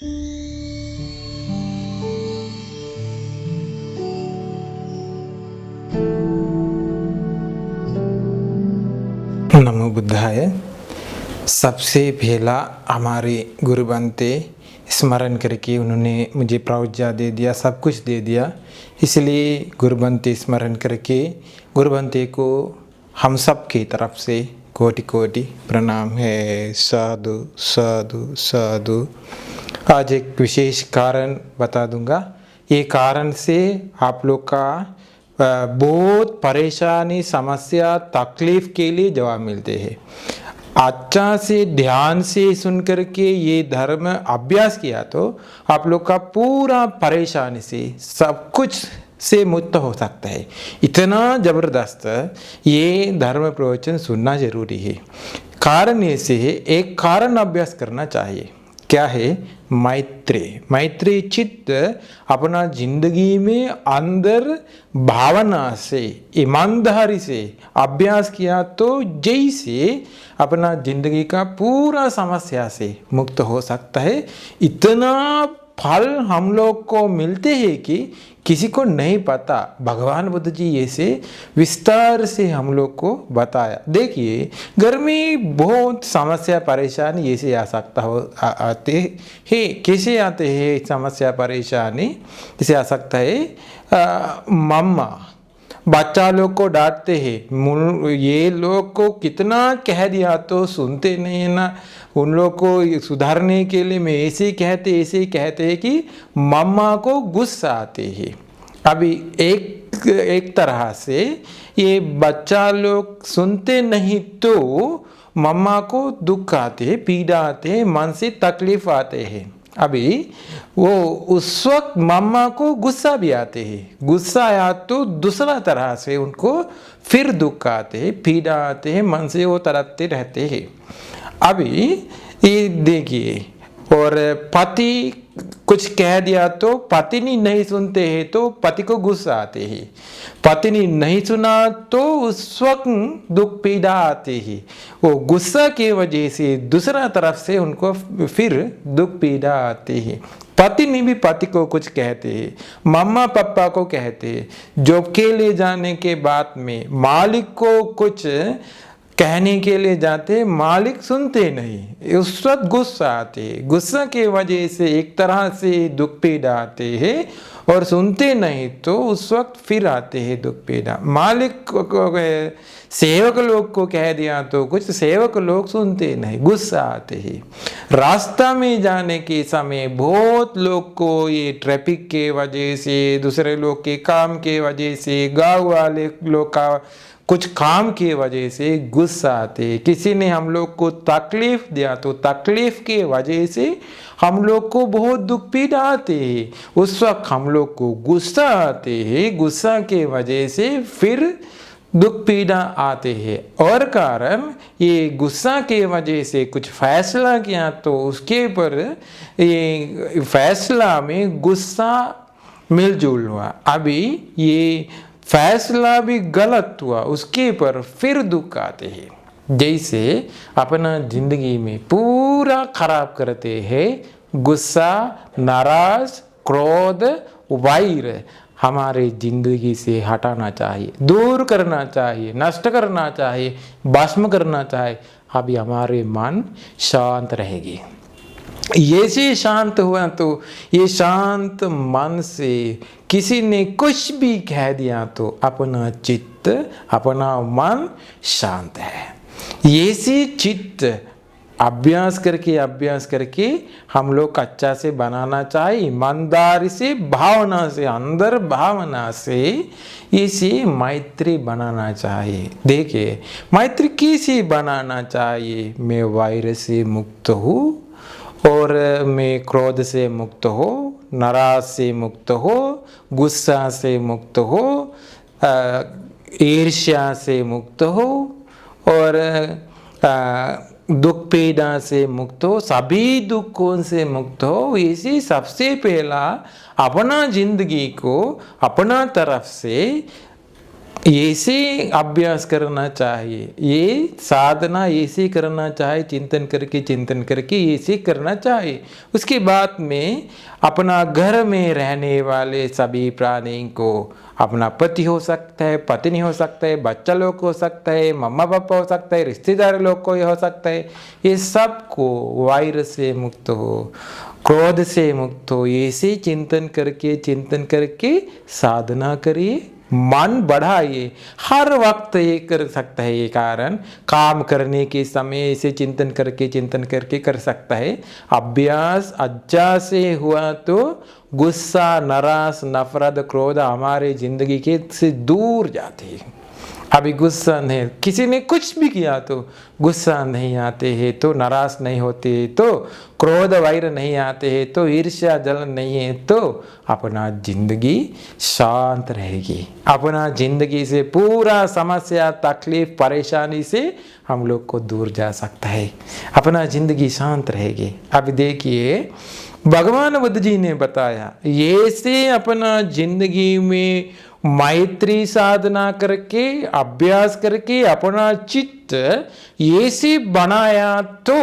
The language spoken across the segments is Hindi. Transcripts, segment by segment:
नमो बुद्धाय। सबसे पहला हमारे गुरु बनते स्मरण करके उन्होंने मुझे प्रौज्ञा दे दिया, सब कुछ दे दिया। इसलिए गुरु बनते स्मरण करके गुरु बनते को हम सब की तरफ से कोटि कोटि प्रणाम है। साधु साधु साधु। आज एक विशेष कारण बता दूंगा। ये कारण से आप लोग का बहुत परेशानी, समस्या, तकलीफ के लिए जवाब मिलते हैं। अच्छा से ध्यान से सुन करके ये धर्म अभ्यास किया तो आप लोग का पूरा परेशानी से सब कुछ से मुक्त हो सकता है। इतना जबरदस्त ये धर्म प्रवचन सुनना जरूरी है। कारण ऐसे है, एक कारण अभ्यास करना चाहिए। क्या है? मैत्री। मैत्री चित्त अपना जिंदगी में अंदर भावना से, ईमानदारी से अभ्यास किया तो जैसे अपना जिंदगी का पूरा समस्या से मुक्त हो सकता है। इतना फल हम लोग को मिलते हैं कि किसी को नहीं पता। भगवान बुद्ध जी ऐसे विस्तार से हम लोग को बताया। देखिए, घर में बहुत समस्या परेशानी ऐसे आ सकता हो आते हैं। कैसे आते हैं समस्या परेशानी? जैसे आ सकता है मम्मा बच्चा लोग को डांटते हैं। ये लोग को कितना कह दिया तो सुनते नहीं है ना। उन लोग को सुधारने के लिए मैं ऐसे कहते हैं कि मम्मा को गुस्सा आते हैं। अभी एक तरह से ये बच्चा लोग सुनते नहीं तो मम्मा को दुख आते हैं, पीड़ा आते हैं, मन से तकलीफ आते हैं। अभी वो उस वक्त मम्मा को गुस्सा भी आते हैं। गुस्सा आया तो दूसरा तरह से उनको फिर दुख आते हैं, पीड़ा आते हैं, मन से वो तड़पते रहते हैं। अभी ये देखिए, और पति कुछ कह दिया तो पत्नी नहीं सुनते हैं तो पति को गुस्सा आते हैं। पत्नी नहीं सुना तो उस वक्त दुख पीड़ा आते हैं। वो गुस्सा की वजह से दूसरा तरफ से उनको फिर दुख पीड़ा आते हैं। पत्नी भी पति को कुछ कहते हैं, मम्मा पापा को कहते हैं। जॉब के लिए जाने के बाद में मालिक को कुछ कहने के लिए जाते, मालिक सुनते नहीं, उस वक्त गुस्सा आते हैं। गुस्सा की वजह से एक तरह से दुख पीड़ा आते हैं और सुनते नहीं तो उस वक्त फिर आते हैं दुख पीड़ा। मालिक को सेवक लोग को कह दिया तो कुछ सेवक लोग सुनते नहीं, गुस्सा आते हैं। रास्ता में जाने के समय बहुत लोग को ये ट्रैफिक के वजह से, दूसरे लोग के काम के वजह से, गाँव वाले लोग का कुछ काम की वजह से गुस्सा आते हैं। किसी ने हम लोग को तकलीफ दिया तो तकलीफ के वजह से हम लोग को बहुत दुख पीड़ा आते हैं। उस वक्त हम लोग को गुस्सा आते हैं, गुस्सा के वजह से फिर दुख पीड़ा आते हैं। और कारण ये गुस्सा के वजह से कुछ फैसला किया तो उसके पर ये फैसला में गुस्सा मिलजुल हुआ। अभी ये फैसला भी गलत हुआ, उसके पर फिर दुख आते हैं। जैसे अपना जिंदगी में पूरा खराब करते हैं गुस्सा, नाराज, क्रोध, वैर हमारे जिंदगी से हटाना चाहिए, दूर करना चाहिए, नष्ट करना चाहिए, भस्म करना चाहिए। अभी हमारे मन शांत रहेगी। ये से शांत हुआ तो ये शांत मन से किसी ने कुछ भी कह दिया तो अपना चित्त, अपना मन शांत है। ये से चित्त अभ्यास करके हम लोग अच्छा से बनाना चाहिए। ईमानदारी से, भावना से, अंदर भावना से इसे मैत्री बनाना चाहिए। देखिए, मैत्री कैसे बनाना चाहिए? मैं वैर से मुक्त हूँ और मैं क्रोध से मुक्त हो, नाराज से मुक्त हो, गुस्सा से मुक्त हो, ईर्ष्या से मुक्त हो और दुख पीड़ा से मुक्त हो, सभी दुखों से मुक्त हो। इसी सबसे पहला अपना जिंदगी को अपना तरफ से ऐसे अभ्यास करना चाहिए, ये साधना ऐसे करना चाहिए, चिंतन करके ऐसे करना चाहिए। उसके बाद में अपना घर में रहने वाले सभी प्राणी को, अपना पति हो सकता है, पत्नी हो सकता है, बच्चा लोग हो सकता है, मम्मा पापा हो सकता है, रिश्तेदार लोग को हो सकता है, ये सब को वायरस से मुक्त हो, क्रोध से मुक्त हो, ऐसे चिंतन करके साधना करिए, मन बढ़ाइए। हर वक्त ये कर सकता है, ये कारण काम करने के समय इसे चिंतन करके कर सकता है। अभ्यास अच्छा से हुआ तो गुस्सा, नाराज, नफरत, क्रोध हमारे जिंदगी के से दूर जाते हैं। अभी गुस्सा नहीं, किसी ने कुछ भी किया तो गुस्सा नहीं आते हैं, तो नाराज नहीं होते, तो क्रोध वैर नहीं आते हैं, तो ईर्ष्या जलन नहीं है, तो अपना जिंदगी शांत रहेगी। अपना जिंदगी से पूरा समस्या, तकलीफ, परेशानी से हम लोग को दूर जा सकता है, अपना जिंदगी शांत रहेगी। अभी देखिए भगवान बुद्ध जी ने बताया, ये से अपना जिंदगी में मैत्री साधना करके, अभ्यास करके अपना चित्त ऐसे बनाया तो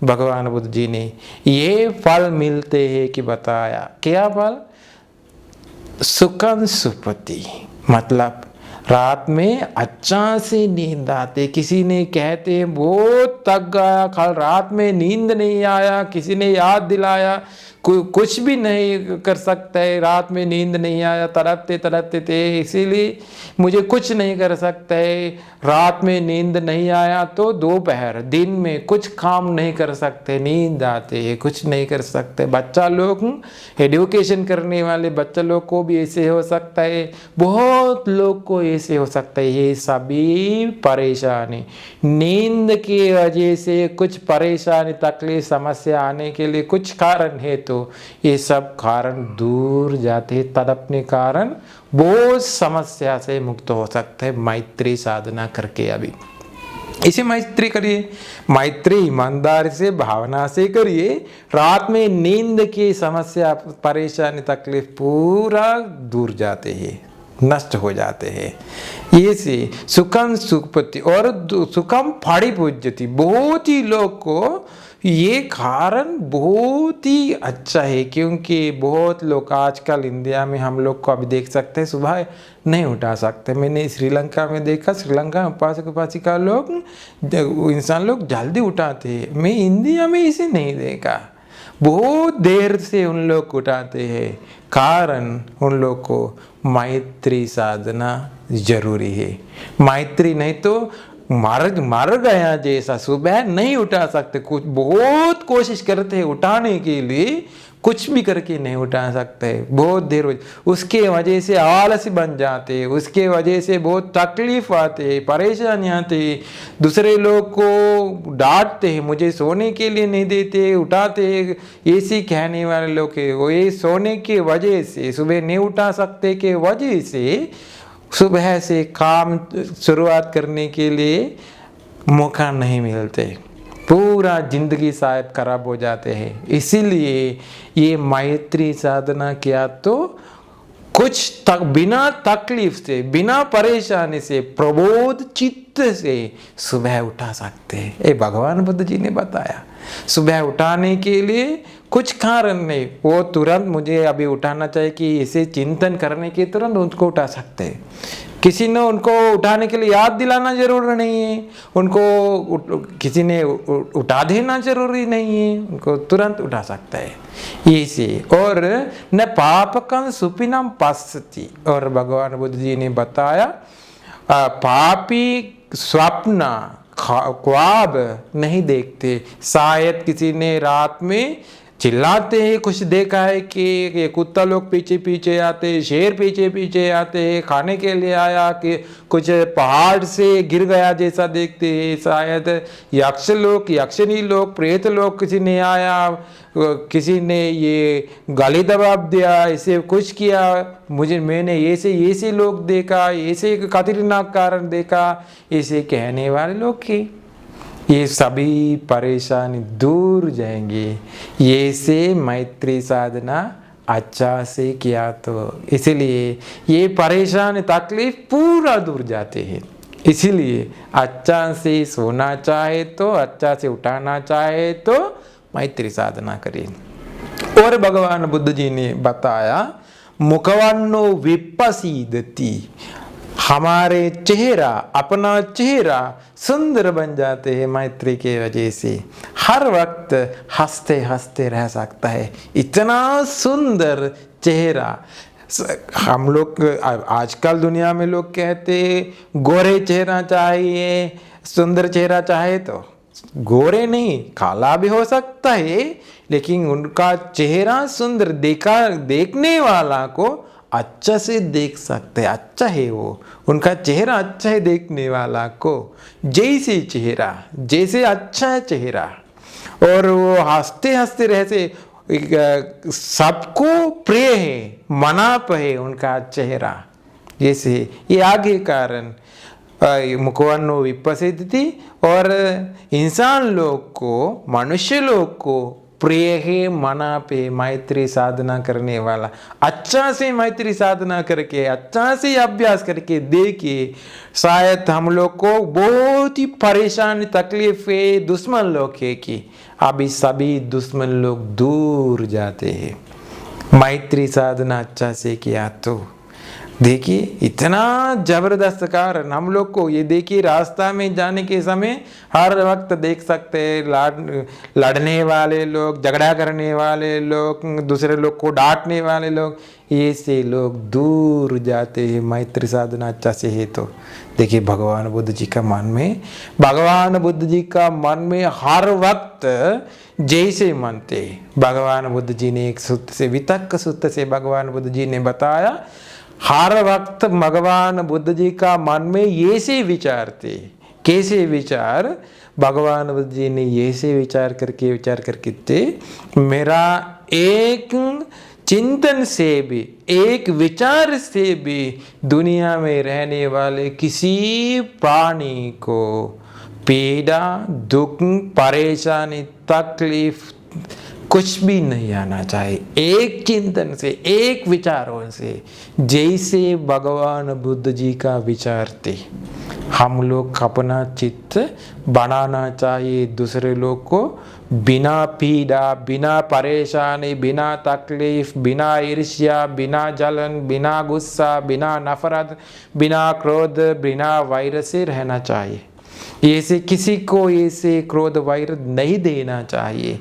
भगवान बुद्ध जी ने ये फल मिलते हैं कि बताया। क्या फल? सुखम सुपति, मतलब रात में अच्छा से नींद आते। किसी ने कहते हैं बहुत थक गया, कल रात में नींद नहीं आया, किसी ने याद दिलाया, कुछ भी नहीं कर सकता है, रात में नींद नहीं आया, तड़पते थे, इसीलिए मुझे कुछ नहीं कर सकता है। रात में नींद नहीं आया तो दोपहर दिन में कुछ काम नहीं कर सकते, नींद आते है, कुछ नहीं कर सकते। बच्चा लोग, एजुकेशन करने वाले बच्चा लोग को भी ऐसे हो सकता है, बहुत लोग को ऐसे हो सकता है। ये सभी परेशानी नींद की वजह से, कुछ परेशानी, तकलीफ, समस्या आने के लिए कुछ कारण है, तो ये सब कारण दूर जाते, तड़पने कारण बहुत समस्या से मुक्त हो सकते हैं मैत्री साधना करके। अभी इसे मैत्री करिए, मैत्री ईमानदारी से, भावना से करिए। रात में नींद की समस्या, परेशानी, तकलीफ पूरा दूर जाते हैं, नष्ट हो जाते हैं। ये से सुखम सुखपति और सुखम फाड़ी पूज्यति, बहुत ही लोग को ये कारण बहुत ही अच्छा है, क्योंकि बहुत लोग आजकल इंडिया में हम लोग को अभी देख सकते हैं सुबह नहीं उठा सकते। मैंने श्रीलंका में देखा, श्रीलंका में उपासिका लोग, इंसान लोग जल्दी उठाते हैं। मैं इंडिया में इसे नहीं देखा, बहुत देर से उन लोग उठाते हैं। कारण उन लोग को मैत्री साधना जरूरी है। मैत्री नहीं तो मर गया जैसा, सुबह नहीं उठा सकते, कुछ बहुत कोशिश करते हैं उठाने के लिए, कुछ भी करके नहीं उठा सकते, बहुत देर हो, उसके वजह से आलस बन जाते, उसके वजह से बहुत तकलीफ आते, परेशानी आती, दूसरे लोग को डांटते हैं, मुझे सोने के लिए नहीं देते, उठाते, ऐसी कहने वाले लोग हैं। वो ये सोने की वजह से, सुबह नहीं उठा सकते के वजह से सुबह से काम शुरुआत करने के लिए मौका नहीं मिलते, पूरा जिंदगी शायद खराब हो जाते हैं। इसीलिए ये मैत्री साधना किया तो कुछ तक बिना तकलीफ से, बिना परेशानी से, प्रबोध चित्त से सुबह उठा सकते हैं। ये भगवान बुद्ध जी ने बताया। सुबह उठाने के लिए कुछ कारण नहीं, वो तुरंत मुझे अभी उठाना चाहिए कि इसे चिंतन करने के तुरंत उनको उठा सकते हैं। किसी ने उनको उठाने के लिए याद दिलाना जरूरी नहीं है, उनको किसी ने उठा देना जरूरी नहीं है, उनको तुरंत उठा सकता है इसे। और न पापकं सुपिनम पश्यति, और भगवान बुद्ध जी ने बताया पापी स्वप्न ख्वाब नहीं देखते। शायद किसी ने रात में चिल्लाते हैं, कुछ देखा है कि ये कुत्ता लोग पीछे पीछे आते, शेर पीछे पीछे आते, खाने के लिए आया, कि कुछ पहाड़ से गिर गया जैसा देखते हैं। शायद यक्ष लोग, यक्षिणी लोग, प्रेत लोग, किसी ने आया, किसी ने ये गले दबाव दिया, ऐसे कुछ किया, मैंने ऐसे लोग देखा, ऐसे खतरनाक कारण देखा, ऐसे कहने वाले लोग की ये सभी परेशानी दूर जाएंगे। ये से मैत्री साधना अच्छा से किया तो इसलिए ये परेशान तकलीफ पूरा दूर जाते हैं। इसीलिए अच्छा से सोना चाहे तो, अच्छा से उठाना चाहे तो मैत्री साधना करें। और भगवान बुद्ध जी ने बताया मुखवन्नो विपसीदति, हमारे चेहरा, अपना चेहरा सुंदर बन जाते हैं मैत्री के वजह से। हर वक्त हंसते हंसते रह सकता है, इतना सुंदर चेहरा। हम लोग आजकल दुनिया में लोग कहते गोरे चेहरा चाहिए, सुंदर चेहरा चाहे तो गोरे नहीं काला भी हो सकता है, लेकिन उनका चेहरा सुंदर देखने वाला को अच्छा से देख सकते, अच्छा है वो, उनका चेहरा अच्छा है देखने वाला को। जैसे चेहरा, जैसे अच्छा चेहरा, और वो हंसते हंसते रहते, सबको प्रिय है, मनाप है उनका चेहरा। जैसे ये आगे कारण मुखवन्नो विपसीदति, और इंसान लोग को, मनुष्य लोग को प्रिय है, मना पे मैत्री साधना करने वाला। अच्छा से मैत्री साधना करके, अच्छा से अभ्यास करके देखिए, शायद हम लोग को बहुत ही परेशानी तकलीफ है, दुश्मन लोग है कि अभी सभी दुश्मन लोग दूर जाते हैं मैत्री साधना अच्छा से किया तो। देखिए इतना जबरदस्त कारण हम लोग को। ये देखिए रास्ता में जाने के समय हर वक्त देख सकते हैं लड़ने वाले लोग, झगड़ा करने वाले लोग, दूसरे लोग को डांटने वाले लोग, ये से लोग दूर जाते हैं मैत्री साधना अच्छा से है तो। देखिए भगवान बुद्ध जी का मन में, भगवान बुद्ध जी का मन में हर वक्त जैसे मन थे। भगवान बुद्ध जी ने एक सूत्र से, वितक्क सूत्र से भगवान बुद्ध जी ने बताया, हर वक्त भगवान बुद्ध जी का मन में ये से विचार थे। कैसे विचार? भगवान बुद्ध जी ने ये से विचार करके थे, मेरा एक चिंतन से भी, एक विचार से भी दुनिया में रहने वाले किसी प्राणी को पीड़ा, दुख, परेशानी, तकलीफ कुछ भी नहीं आना चाहिए। एक चिंतन से, एक विचारों से, जैसे भगवान बुद्ध जी का विचार थे, हम लोग अपना चित्त बनाना चाहिए। दूसरे लोग को बिना पीड़ा, बिना परेशानी, बिना तकलीफ, बिना ईर्ष्या, बिना जलन, बिना गुस्सा, बिना नफरत, बिना क्रोध, बिना वैर से रहना चाहिए। ऐसे किसी को ऐसे क्रोध वैर नहीं देना चाहिए,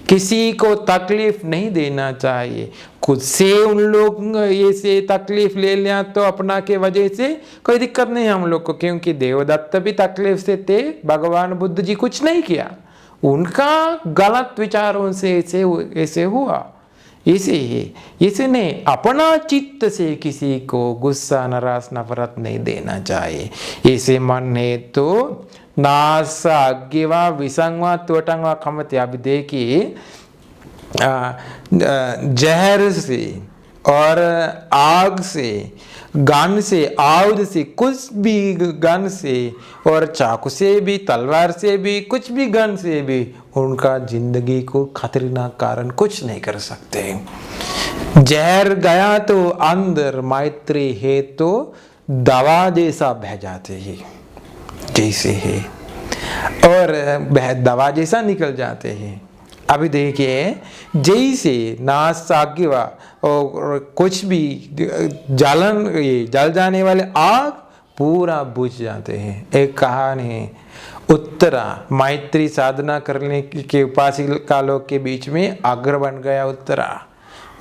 किसी को तकलीफ नहीं देना चाहिए। खुद से उन लोग ऐसे तकलीफ ले लिया तो अपना के वजह से कोई दिक्कत नहीं हम लोग को, क्योंकि देवदत्त भी तकलीफ से थे, भगवान बुद्ध जी कुछ नहीं किया, उनका गलत विचारों से ऐसे हुआ। इसने अपना चित्त से किसी को गुस्सा, नाराज, नफरत नहीं देना चाहिए। ऐसे मन है तो नासा अग्गिवा विसंगवा त्वटंगवा खमते। अब देखिए जहर से और आग से, गन से, आयुध से, कुछ भी गन से, और चाकू से भी, तलवार से भी, कुछ भी गन से भी उनका जिंदगी को खतरनाक कारण कुछ नहीं कर सकते। जहर गया तो अंदर, मैत्री है तो दवा जैसा बह जाते हैं, जैसे है, और दवा जैसा निकल जाते हैं। अभी देखिए जैसे नासागिवा और कुछ भी जल जाने वाले आग पूरा बुझ जाते हैं। एक कहानी है, उत्तरा मैत्री साधना करने के उपासिका लोग के बीच में अग्र बन गया।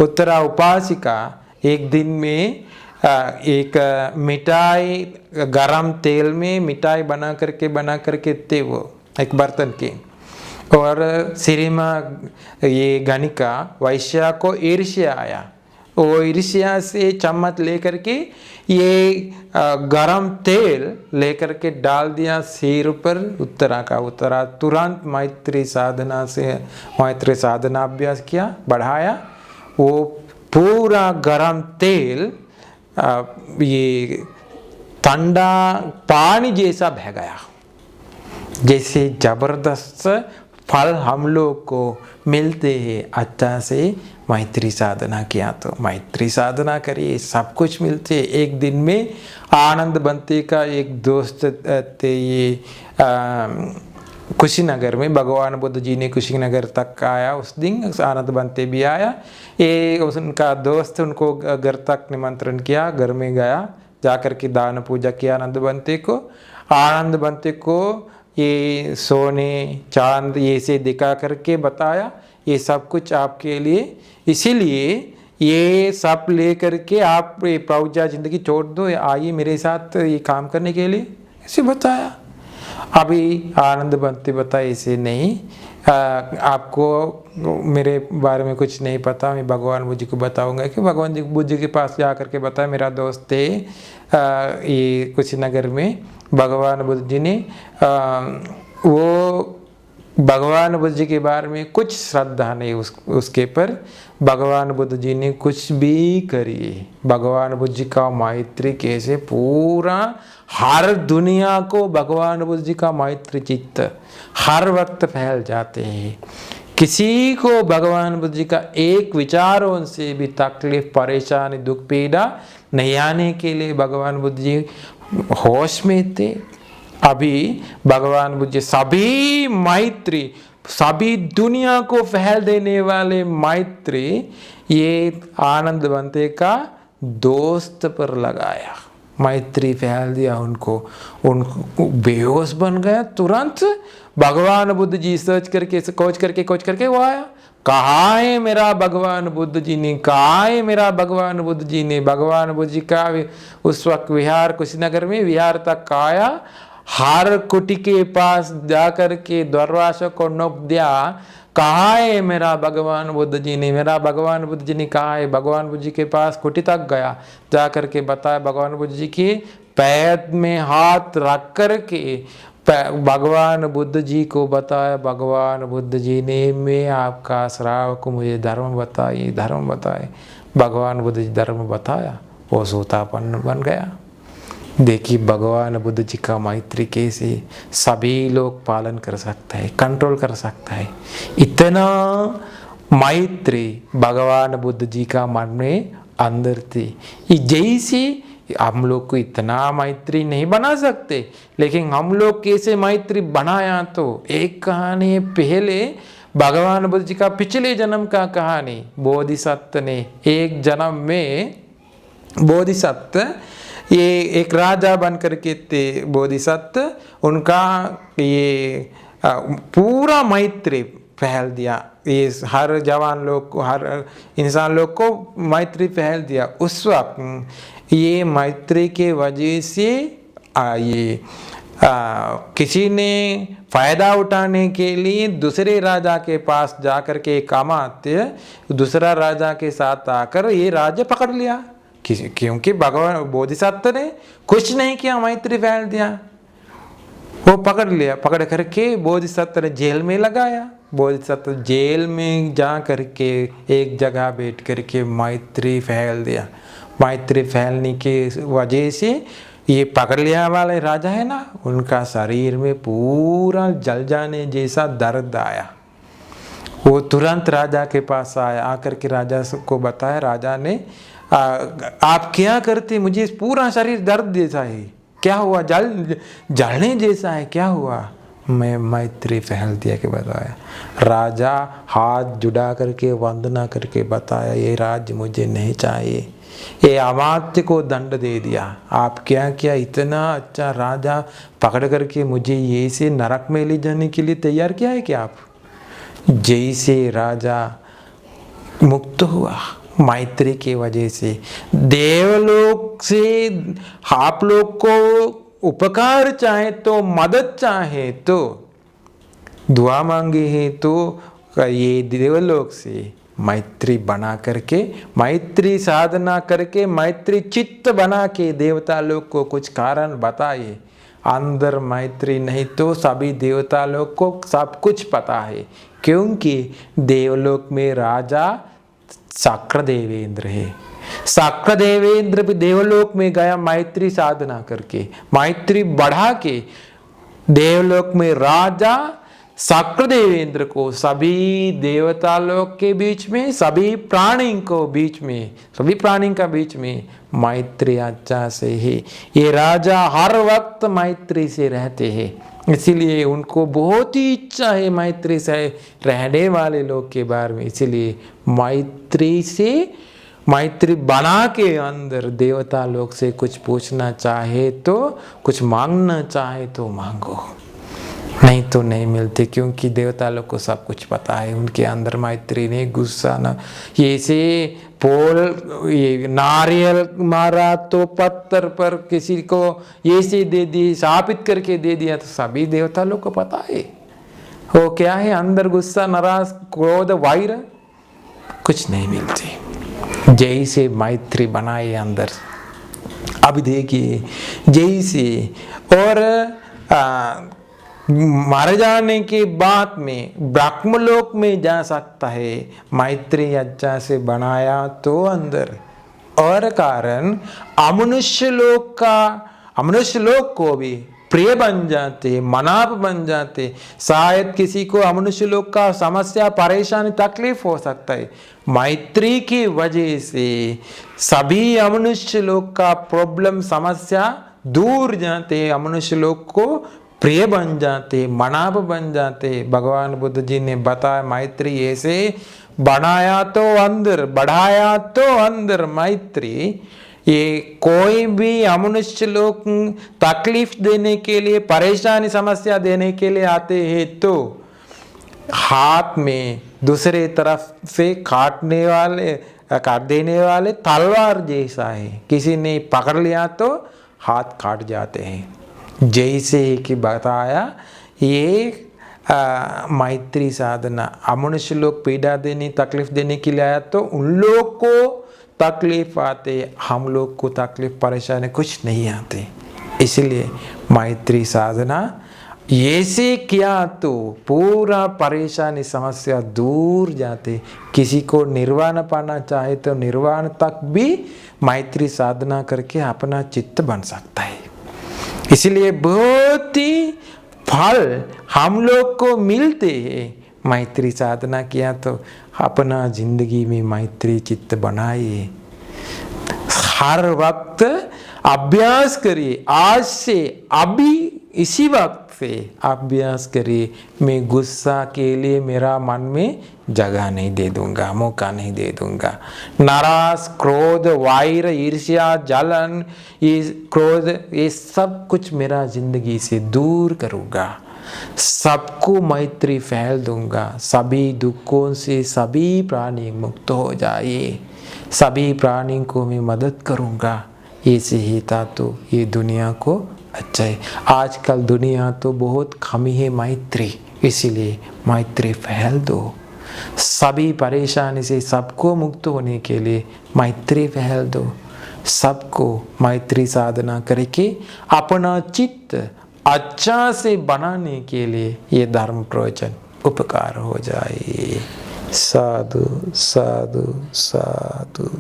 उत्तरा उपासिका एक दिन में एक मिठाई, गरम तेल में मिठाई बना करके थे वो एक बर्तन के, और श्रीमा ये गणिका वैश्या को ईर्ष्या आया। वो ईर्ष्या से चम्मच लेकर के ये गरम तेल लेकर के डाल दिया सिर पर उत्तरा का। उत्तरा तुरंत मैत्री साधना अभ्यास किया, बढ़ाया। वो पूरा गरम तेल ये ठंडा पानी जैसा बह गया, जैसे जबरदस्त फल हम लोग को मिलते हैं अच्छा से मैत्री साधना किया। तो मैत्री साधना करिए, सब कुछ मिलते। एक दिन में आनंद बंते का एक दोस्त थे, ये कुशीनगर में, भगवान बुद्ध जी ने कुशीनगर तक आया उस दिन, आनंद बंते भी आया। ये उनका दोस्त उनको घर तक निमंत्रण किया, घर में गया, जाकर के दान पूजा किया आनंद बंते को। आनंद बंते को ये सोने चांद ये से दिखा करके बताया, ये सब कुछ आपके लिए, इसीलिए ये सब ले करके आप प्रौजा जिंदगी छोड़ दो, आइए मेरे साथ ये काम करने के लिए, ऐसे बताया। अभी आनंद बंते बताए इसे नहीं, आपको मेरे बारे में कुछ नहीं पता, मैं भगवान बुद्ध जी को बताऊंगा। कि भगवान जी बुद्ध जी के पास जा करके बताया, मेरा दोस्त थे ये कुशीनगर में, भगवान बुद्ध जी ने वो भगवान बुद्ध जी के बारे में कुछ श्रद्धा नहीं उसके पर, भगवान बुद्ध जी ने कुछ भी करी। भगवान बुद्ध जी का मैत्री कैसे पूरा हर दुनिया को भगवान बुद्ध जी का मैत्री चित्त हर वक्त फैल जाते हैं। किसी को भगवान बुद्ध जी का एक विचारों से भी तकलीफ परेशानी दुख पीड़ा नहीं आने के लिए भगवान बुद्ध जी होश में थे। अभी भगवान बुद्ध जी सभी मैत्री, सभी दुनिया को फैल देने वाले मैत्री ये आनंद बंते का दोस्त पर लगाया, मैत्री फैल दिया उनको बेहोश बन गया तुरंत। भगवान बुद्ध जी सर्च करके खोज करके वो आया, कहाँ है मेरा भगवान बुद्ध जी ने, कहाँ है मेरा भगवान बुद्ध जी ने। भगवान बुद्ध जी का उस वक्त विहार कुशीनगर में विहार तक आया, हर कुटी के पास जाकर के दरवाजा को नोक दिया, कहाँ है मेरा भगवान बुद्ध जी ने, मेरा भगवान बुद्ध जी ने कहाँ है। भगवान बुद्ध जी के पास कुटी तक गया, जाकर के बताया भगवान बुद्ध जी के पैर में हाथ रख कर के भगवान बुद्ध जी को बताया, भगवान बुद्ध जी ने मैं आपका श्रावक, मुझे धर्म बताए। भगवान बुद्ध जी धर्म बताया, वो सोतापन्न बन गया। देखिए भगवान बुद्ध जी का मैत्री कैसे सभी लोग पालन कर सकता है, कंट्रोल कर सकता है। इतना मैत्री भगवान बुद्ध जी का मन में अंदर थी। जैसे हम लोग को इतना मैत्री नहीं बना सकते, लेकिन हम लोग कैसे मैत्री बनाया, तो एक कहानी पहले भगवान बुद्ध जी का पिछले जन्म का कहानी। बोधिसत्व ने एक जन्म में, बोधिसत्व ये एक राजा बन करके थे बोधिसत्व, उनका ये पूरा मैत्री फैल दिया, ये हर जवान लोग को, हर इंसान लोग को मैत्री फैल दिया। उस वक्त ये मैत्री के वजह से किसी ने फायदा उठाने के लिए दूसरे राजा के पास जाकर के कमाते, दूसरा राजा के साथ आकर ये राज्य पकड़ लिया, क्योंकि भगवान बोधिसत्व ने कुछ नहीं किया, मैत्री फैल दिया, वो पकड़ लिया। पकड़ करके बोधिसत्व ने जेल में लगाया। बोधिसत्व जेल में जा करके एक जगह बैठ करके मैत्री फैल दिया। मैत्री फैलने के वजह से ये पकड़ लिया वाले राजा है ना, उनका शरीर में पूरा जल जाने जैसा दर्द आया। वो तुरंत राजा के पास आया, आकर के राजा को बताया। राजा ने आप क्या करते, मुझे पूरा शरीर दर्द जैसा है, क्या हुआ, जलने जैसा है, क्या हुआ। मैं मैत्री फैल दिया के बताया। राजा हाथ जुड़ा करके वंदना करके बताया, ये राज्य मुझे नहीं चाहिए, ये अमात्य को दंड दे दिया। आप क्या किया, इतना अच्छा राजा पकड़ करके मुझे ये से नरक में ले जाने के लिए तैयार किया है क्या आप। जैसे राजा मुक्त हुआ मैत्री की वजह से, देवलोक से आप लोग को उपकार चाहे तो, मदद चाहे तो, दुआ मांगे है तो ये देवलोक से मैत्री बना करके, मैत्री साधना करके, मैत्री चित्त बना के देवता लोग को कुछ कारण बताइए। अंदर मैत्री नहीं तो सभी देवता लोग को सब कुछ पता है, क्योंकि देवलोक में राजा शक्र देवेंद्र है। शक्र देवेंद्र भी देवलोक में गया मैत्री साधना करके, मैत्री बढ़ा के। देवलोक में राजा शक्र देवेंद्र को सभी देवता लोग के बीच में, सभी प्राणी को बीच में, सभी प्राणी का बीच में मैत्री अच्छा से है। ये राजा हर वक्त मैत्री से रहते हैं, इसीलिए उनको बहुत ही इच्छा है मैत्री से रहने वाले लोग के बारे में। इसीलिए मैत्री बना के अंदर देवता लोग से कुछ पूछना चाहे तो, कुछ मांगना चाहे तो मांगो, नहीं तो नहीं मिलते, क्योंकि देवता लोग को सब कुछ पता है। उनके अंदर मैत्री नहीं, गुस्सा ना। ये नारियल मारा तो पत्थर पर किसी को ऐसे दे दी, शापित करके दे दिया, तो सभी देवता लोग को पता है वो क्या है अंदर। गुस्सा, नाराज, क्रोध, वैर कुछ नहीं मिलते। जैसे मैत्री बनाए अंदर, अभी देखिए जैसे, और मर जाने के बाद में ब्रह्मलोक में जा सकता है, मैत्री अच्छा से बनाया तो अंदर। और कारण अमनुष्य लोक को भी प्रिय बन जाते, मनाप बन जाते। शायद किसी को अमनुष्य लोक का समस्या, परेशानी, तकलीफ हो सकता है, मैत्री की वजह से सभी अमनुष्य लोक का प्रॉब्लम, समस्या दूर जाते, अमनुष्य लोक को प्रिय बन जाते, मनाप बन जाते। भगवान बुद्ध जी ने बताया मैत्री ऐसे बनाया तो अंदर, बढ़ाया तो अंदर मैत्री। ये कोई भी अमनुष्य लोग तकलीफ देने के लिए, परेशानी, समस्या देने के लिए आते हैं तो हाथ में दूसरे तरफ से काट देने वाले तलवार जैसा है, किसी ने पकड़ लिया तो हाथ काट जाते हैं। जैसे कि बताया ये मैत्री साधना, अमनुष्य लोग पीड़ा देने, तकलीफ देने के लिए आया तो उन लोग को तकलीफ आते, हम लोग को तकलीफ, परेशानी कुछ नहीं आते। इसलिए मैत्री साधना ऐसे किया तो पूरा परेशानी, समस्या दूर जाते। किसी को निर्वाण पाना चाहे तो निर्वाण तक भी मैत्री साधना करके अपना चित्त बन सकता है। इसलिए बहुत ही फल हम लोग को मिलते हैं। मैत्री साधना किया तो अपना जिंदगी में मैत्री चित्त बनाइए, हर वक्त अभ्यास करिए। आज से, अभी इसी वक्त से अभ्यास करिए। मैं गुस्सा के लिए मेरा मन में जगह नहीं दे दूंगा, मौका नहीं दे दूंगा। नाराज, क्रोध, वैर, ईर्ष्या, जलन, क्रोध, ये सब कुछ मेरा जिंदगी से दूर करूंगा। सबको मैत्री फैल दूंगा। सभी दुखों से सभी प्राणी मुक्त हो जाए, सभी प्राणी को मैं मदद करूंगा। ऐसे ही था तो ये दुनिया को अच्छा है। आजकल दुनिया तो बहुत कमी है मैत्री, इसीलिए मैत्री फैल दो। सभी परेशानी से सबको मुक्त होने के लिए मैत्री फैल दो। सबको मैत्री साधना करके अपना चित्त अच्छा से बनाने के लिए ये धर्म प्रवचन उपकार हो जाए। साधु साधु साधु।